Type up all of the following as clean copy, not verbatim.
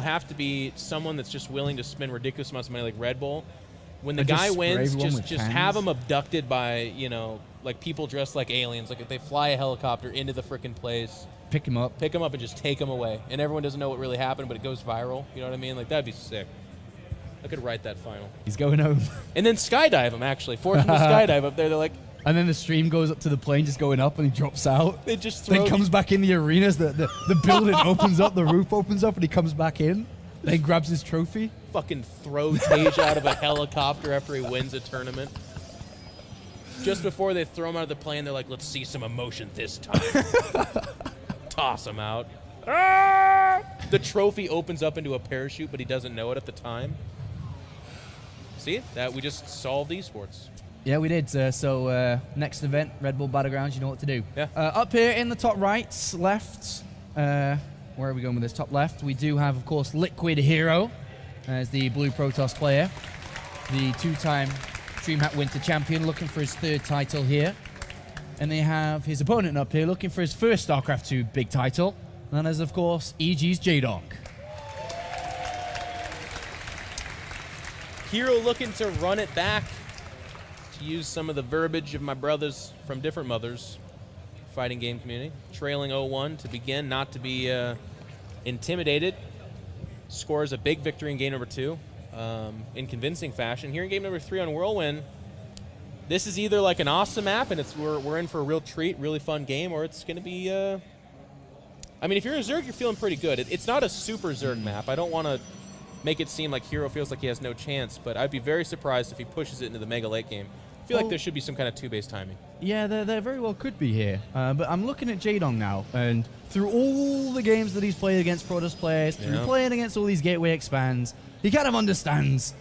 have to be someone that's just willing to spend ridiculous amounts of money like Red Bull. When the guy wins, just have him abducted by, you know, like people dressed like aliens. Like if they fly a helicopter into the frickin' place. Pick him up, and just take him away. And everyone doesn't know what really happened, but it goes viral. You know what I mean? Like, that'd be sick. I could write that final. He's going home. And then skydive him, actually. Force him to skydive up there. They're like... And then the stream goes up to the plane, just going up, and he drops out. They just throw... Then comes back in the arenas. The building opens up, the roof opens up, and he comes back in. Then grabs his trophy. Fucking throw Tage out of a helicopter after he wins a tournament. Just before they throw him out of the plane, they're like, let's see some emotion this time. Toss him out. The trophy opens up into a parachute, but he doesn't know it at the time. See? That we just solved esports. Yeah, we did. Next event, Red Bull Battlegrounds, you know what to do. Yeah. Up here in the top right, left, where are we going with this? Top left, we do have, of course, Liquid Hero as the Blue Protoss player. The two-time DreamHack Winter champion, looking for his third title here. And they have his opponent up here, looking for his first StarCraft 2 big title. And that is, of course, EG's Jaedong. Hero looking to run it back, to use some of the verbiage of my brothers from different mothers, fighting game community. Trailing 0-1 to begin, not to be intimidated. Scores a big victory in game number 2 in convincing fashion. Here in game number 3 on Whirlwind, this is either like an awesome map and we're in for a real treat, really fun game, or it's going to be... I mean, if you're a Zerg, you're feeling pretty good. It's not a super Zerg map. I don't want to make it seem like Hero feels like he has no chance, but I'd be very surprised if he pushes it into the mega late game. I feel like there should be some kind of 2-base timing. Yeah, there very well could be here. But I'm looking at Jaedong now, and through all the games that he's played against Protoss players, through playing against all these gateway expands, he kind of understands,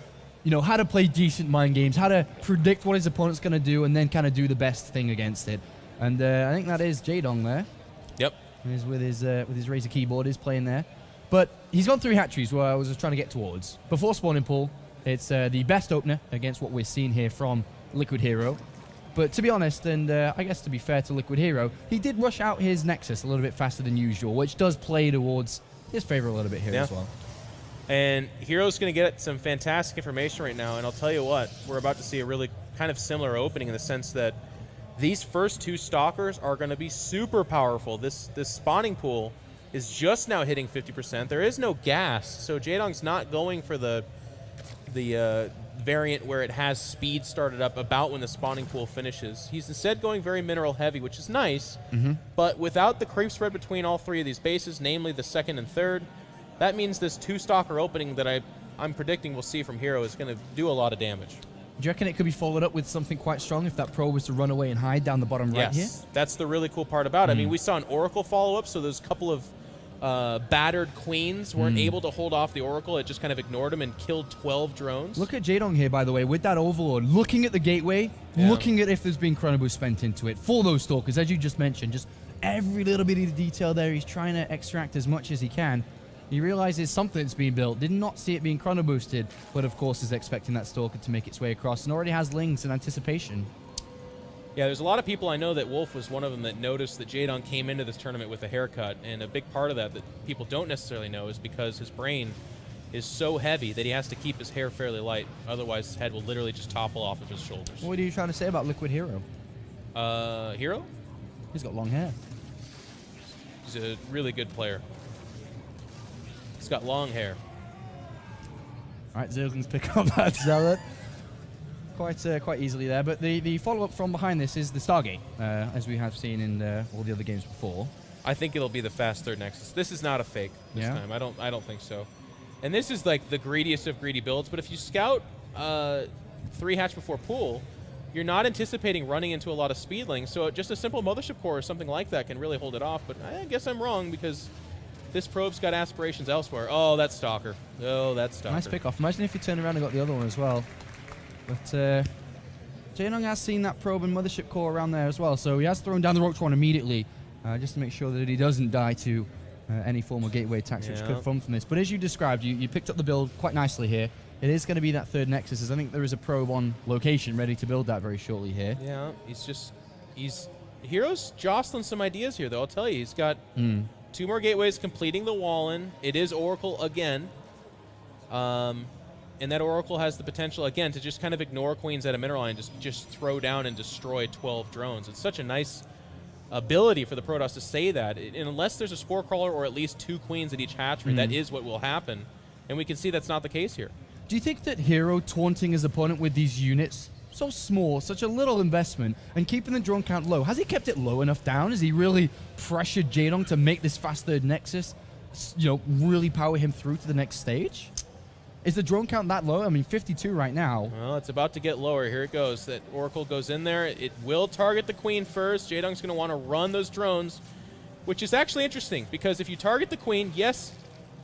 you know, how to play decent mind games, how to predict what his opponent's going to do, and then kind of do the best thing against it. And I think that is Jaedong there. Yep. He's with his Razer keyboard, he's playing there. But he's gone 3 hatcheries where I was just trying to get towards. Before spawning pool, it's the best opener against what we're seeing here from Liquid Hero. But to be honest, and I guess to be fair to Liquid Hero, he did rush out his Nexus a little bit faster than usual, which does play towards his favor a little bit here as well. And Hero's going to get some fantastic information right now, and I'll tell you what, we're about to see a really kind of similar opening in the sense that these first 2 Stalkers are going to be super powerful. This spawning pool is just now hitting 50%. There is no gas, so Jaedong's not going for the variant where it has speed started up about when the spawning pool finishes. He's instead going very mineral heavy, which is nice, but without the creep spread between all 3 of these bases, namely the 2nd and 3rd, that means this 2-Stalker opening that I'm predicting we'll see from Hero is going to do a lot of damage. Do you reckon it could be followed up with something quite strong if that pro was to run away and hide down the bottom right here? Yes, that's the really cool part about it. I mean, we saw an Oracle follow-up, so there's a couple of battered queens weren't able to hold off the Oracle. It just kind of ignored him and killed 12 drones. Look at Jaedong here, by the way, with that Overlord, looking at the gateway, looking at if there's been Chrono Boost spent into it for those Stalkers, as you just mentioned, just every little bit of detail there. He's trying to extract as much as he can. He realizes something's being built, did not see it being chrono boosted, but of course is expecting that Stalker to make its way across and already has Lings in anticipation. Yeah, there's a lot of people I know that Wolf was one of them that noticed that Jaedong came into this tournament with a haircut, and a big part of that people don't necessarily know is because his brain is so heavy that he has to keep his hair fairly light, otherwise his head will literally just topple off of his shoulders. What are you trying to say about Liquid Hero? Hero? He's got long hair. He's a really good player. He's got long hair. All right, Zerglings pick up that Zealot quite easily there. But the follow-up from behind this is the Stargate, as we have seen in all the other games before. I think it'll be the fast 3rd Nexus. This is not a fake this time. I don't think so. And this is like the greediest of greedy builds. But if you scout 3 hatch before pool, you're not anticipating running into a lot of speedlings. So just a simple Mothership Core or something like that can really hold it off. But I guess I'm wrong because this probe's got aspirations elsewhere. Oh, that's Stalker. Oh, that's Stalker. Nice pick off. Imagine if you turned around and got the other one as well. But Jaedong has seen that probe and Mothership Core around there as well, so he has thrown down the Roach one immediately, just to make sure that he doesn't die to any form of gateway attacks, which could come from this. But as you described, you picked up the build quite nicely here. It is going to be that 3rd Nexus, as I think there is a probe on location ready to build that very shortly here. Yeah, Hero's jostling some ideas here, though. I'll tell you, he's got 2 more gateways completing the wall-in. It is Oracle again. And that Oracle has the potential, again, to just kind of ignore queens at a mineral line, just throw down and destroy 12 drones. It's such a nice ability for the Protoss to say that. And unless there's a Spore Crawler or at least 2 queens at each hatchery, that is what will happen. And we can see that's not the case here. Do you think that Hero taunting his opponent with these units, so small, such a little investment, and keeping the drone count low, has he kept it low enough down? Has he really pressured Jaedong to make this fast third Nexus, really power him through to the next stage? Is the drone count that low? I mean, 52 right now. Well, it's about to get lower. Here it goes. That Oracle goes in there. It will target the queen first. Jaedong's going to want to run those drones, which is actually interesting because if you target the queen, yes,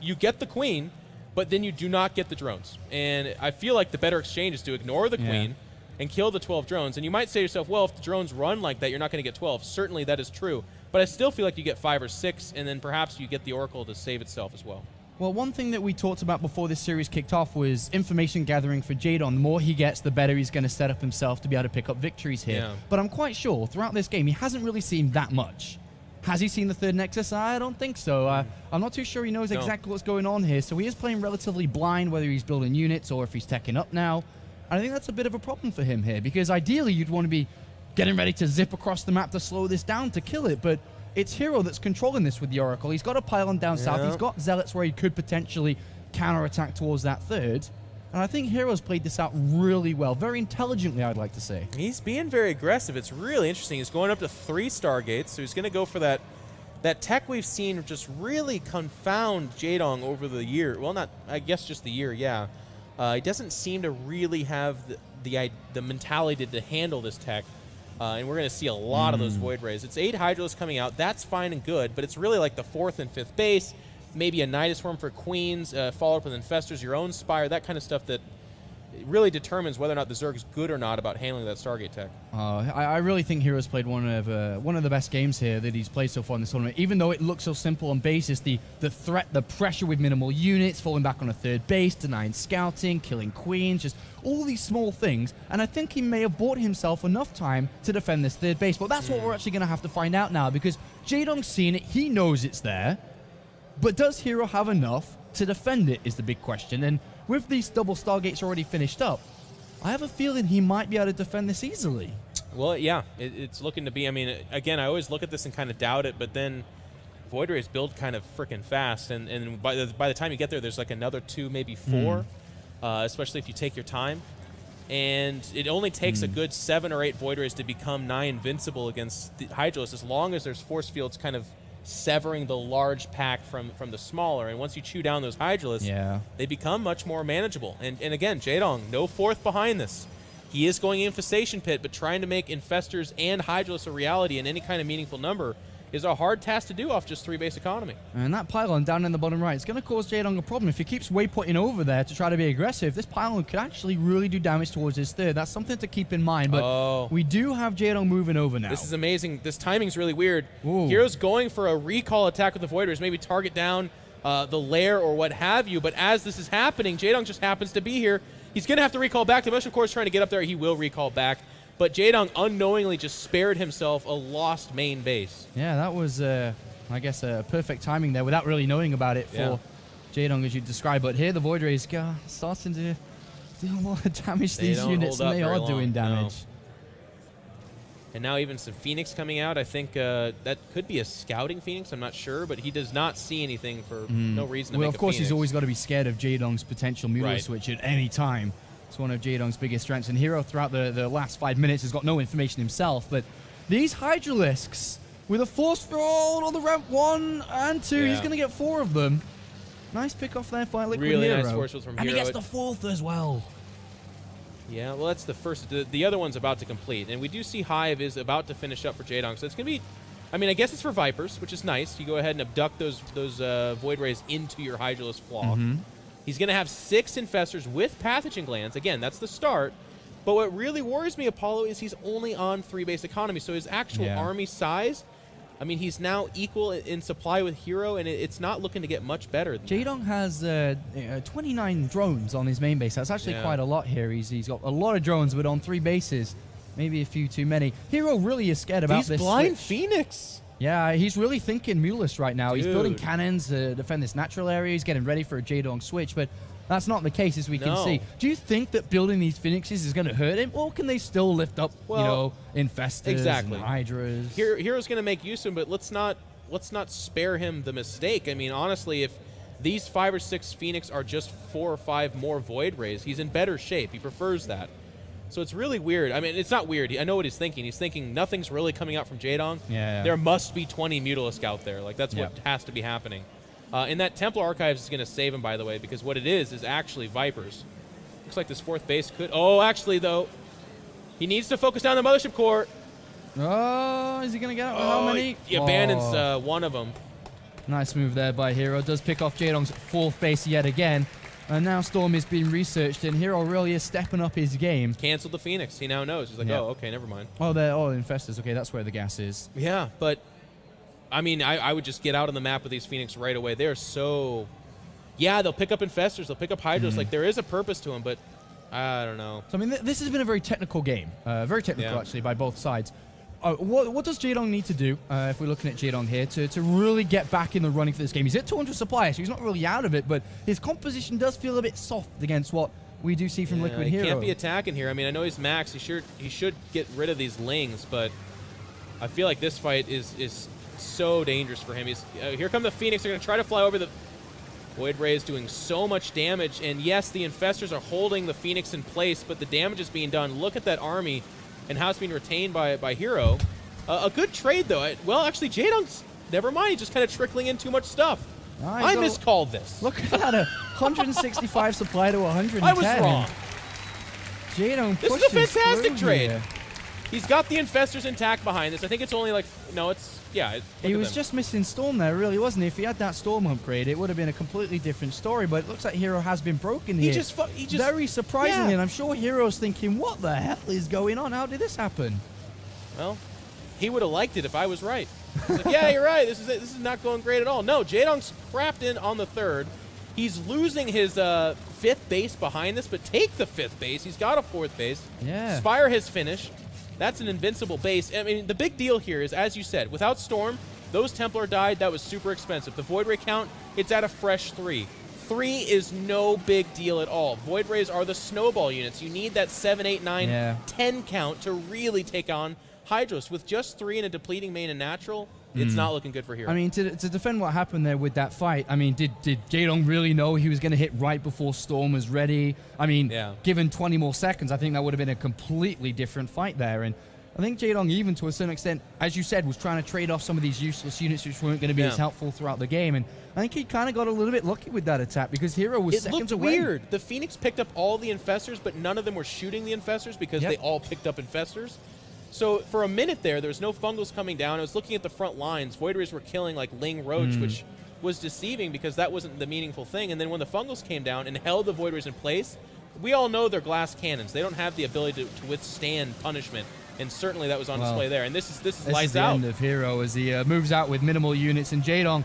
you get the queen, but then you do not get the drones. And I feel like the better exchange is to ignore the queen and kill the 12 drones. And you might say to yourself, well, if the drones run like that, you're not going to get 12. Certainly that is true. But I still feel like you get 5 or 6, and then perhaps you get the Oracle to save itself as well. Well, one thing that we talked about before this series kicked off was information gathering for Jaedong. The more he gets, the better he's going to set up himself to be able to pick up victories here. Yeah. But I'm quite sure throughout this game, he hasn't really seen that much. Has he seen the third Nexus? I don't think so. I'm not too sure he knows exactly what's going on here. So he is playing relatively blind, whether he's building units or if he's teching up now. And I think that's a bit of a problem for him here, because ideally you'd want to be getting ready to zip across the map to slow this down to kill it. But it's Hero that's controlling this with the Oracle. He's got a pylon down south. He's got Zealots where he could potentially counterattack towards that third. And I think Hero's played this out really well. Very intelligently, I'd like to say. He's being very aggressive. It's really interesting. He's going up to 3 Stargates, so he's going to go for that tech we've seen just really confound Jaedong over the year. Well, not, I guess just the year, yeah. He doesn't seem to really have the mentality to handle this tech. And we're going to see a lot of those Void Rays. It's 8 Hydralisks coming out. That's fine and good, but it's really like the 4th and 5th base, maybe a Nidus Swarm for Queens, followed up with Infestors, your own Spire, that kind of stuff that really determines whether or not the Zerg is good or not about handling that Stargate tech. I really think Hero's played one of the best games here that he's played so far in this tournament. Even though it looks so simple on basis, the threat, the pressure with minimal units, falling back on a third base, denying scouting, killing queens, just all these small things. And I think he may have bought himself enough time to defend this third base. But that's what we're actually going to have to find out now, because Jaedong's seen it, he knows it's there. But does Hero have enough to defend it is the big question. And with these double Stargates already finished up, I have a feeling he might be able to defend this easily. Well, yeah, it's looking to be. I mean, again, I always look at this and kind of doubt it, but then Void Rays build kind of freaking fast, and by the time you get there, there's like another 2, maybe 4, especially if you take your time. And it only takes a good 7 or 8 Void Rays to become nigh invincible against the Hydralisks, as long as there's force fields kind of severing the large pack from the smaller. And once you chew down those Hydralisks, they become much more manageable. And again, Jaedong, no 4th behind this. He is going Infestation Pit, but trying to make Infestors and Hydralisks a reality in any kind of meaningful number is a hard task to do off just 3 base economy. And that pylon down in the bottom right, it's going to cause Jaedong a problem. If he keeps waypointing over there to try to be aggressive, this pylon could actually really do damage towards his third. That's something to keep in mind. But we do have Jaedong moving over now. This is amazing. This timing's really weird. Hero's going for a recall attack with the Void Rays, maybe target down the lair or what have you. But as this is happening, Jaedong just happens to be here. He's going to have to recall back. The Mush, of course, trying to get up there. He will recall back. But Jaedong unknowingly just spared himself a lost main base. Yeah, that was, I guess, perfect timing there without really knowing about it for Jaedong, as you described. But here the Void Rays starting to do a lot of damage to these units, and they are doing damage. No. And now even some Phoenix coming out. I think that could be a scouting Phoenix. I'm not sure, but he does not see anything for no reason to make a Phoenix. Well, of course, he's always got to be scared of Jaedong's potential Mulo switch at any time. It's one of Jaedong's biggest strengths. And Hero, throughout the last 5 minutes, has got no information himself. But these Hydralisks, with a force field on the ramp 1 and 2, he's going to get 4 of them. Nice pick off there by Liquid really Hero. Nice force field from Hero. And he gets the 4th as well. Yeah, well, that's the first. The other one's about to complete. And we do see Hive is about to finish up for Jaedong. So it's going to be, I mean, I guess it's for Vipers, which is nice. You go ahead and abduct those Void Rays into your Hydralisk flaw. He's going to have 6 Infestors with Pathogen Glands. Again, that's the start. But what really worries me, Apollo, is he's only on 3 base economy. So his actual army size, I mean, he's now equal in supply with Hero, and it's not looking to get much better than Jaedong has 29 drones on his main base. That's actually quite a lot here. He's got a lot of drones, but on 3 bases, maybe a few too many. Hero really is scared about this blind switch. Phoenix. Yeah, he's really thinking Mulus right now. He's building Dude. cannons to defend this natural area. He's getting ready for a Jaedong switch, but that's not the case, as we can see. Do you think that building these Phoenixes is going to hurt him, or can they still lift up, Infestors and Hydras? Hero's going to make use of him, but let's not spare him the mistake. I mean, honestly, if these 5 or 6 Phoenix are just 4 or 5 more Void Rays, he's in better shape. He prefers that. So it's really weird. I mean, it's not weird. I know what he's thinking. He's thinking nothing's really coming out from Jaedong. Yeah. There must be 20 Mutalisk out there. Like, that's what has to be happening. And that Templar Archives is going to save him, by the way, because what it is actually Vipers. Looks like this 4th base could... Oh, actually, though, he needs to focus down the Mothership Core. Oh, is he going to get out? How many? He abandons one of them. Nice move there by Hero. Does pick off Jaedong's 4th base yet again. And now Storm is being researched, and Hero really is stepping up his game. Canceled the Phoenix. He now knows. He's like, oh, okay, never mind. Oh, they're all Infestors. Okay, that's where the gas is. Yeah, but, I mean, I would just get out on the map with these Phoenix right away. They're so... Yeah, they'll pick up Infestors. They'll pick up Hydras. Like, there is a purpose to them, but I don't know. So, I mean, this has been a very technical game. Very technical, actually, by both sides. What does Jaedong need to do, if we're looking at Jaedong here, to really get back in the running for this game? He's at 200 supply, so he's not really out of it, but his composition does feel a bit soft against what we do see from Liquid Hero. He can't be attacking here. I mean, I know he's max. He should get rid of these Lings, but I feel like this fight is so dangerous for him. Here come the Phoenix. They're going to try to fly over the... Void Ray is doing so much damage, and yes, the Infestors are holding the Phoenix in place, but the damage is being done. Look at that army and how it's being retained by Hero. A good trade, though. Well, actually, Jaedong's... Never mind. He's just kind of trickling in too much stuff. I miscalled this. Look at that. 165 supply to 110. I was wrong. Jaedong This is a fantastic trade. Here. He's got the Infestors intact behind this. I think it's only like... No, it's... Yeah. He was just missing Storm there, really, wasn't he? If he had that Storm upgrade, it would have been a completely different story, but it looks like Hero has been broken here. He just very surprisingly, and I'm sure Hero's thinking, what the hell is going on? How did this happen? Well, he would have liked it if I was right. Like, yeah, you're right. This is not going great at all. No, Jaedong's crapped in on the 3rd. He's losing his 5th base behind this, but take the 5th base. He's got a 4th base. Yeah. Spire has finished. That's an invincible base. I mean, the big deal here is, as you said, without Storm, those Templar died. That was super expensive. The Void Ray count, it's at a fresh 3. 3 is no big deal at all. Void Rays are the snowball units. You need that 7, 8, 9, 10 count to really take on Hydros. With just 3 in a depleting main and natural, it's not looking good for Hero. I mean, to defend what happened there with that fight, I mean, did Jaedong really know he was going to hit right before Storm was ready? I mean, given 20 more seconds, I think that would have been a completely different fight there. And I think Jaedong, even to a certain extent, as you said, was trying to trade off some of these useless units which weren't going to be as helpful throughout the game. And I think he kind of got a little bit lucky with that attack because Hero was seconds away. It looked weird. The Phoenix picked up all the Infestors, but none of them were shooting the Infestors because they all picked up Infestors. So for a minute there was no Fungals coming down. I was looking at the front lines. Void Rays were killing like Ling Roach, which was deceiving because that wasn't the meaningful thing. And then when the Fungals came down and held the Void Rays in place, we all know they're glass cannons. They don't have the ability to withstand punishment. And certainly that was on display there. And this is lights out. This is the end of Hero as he moves out with minimal units. And Jaedong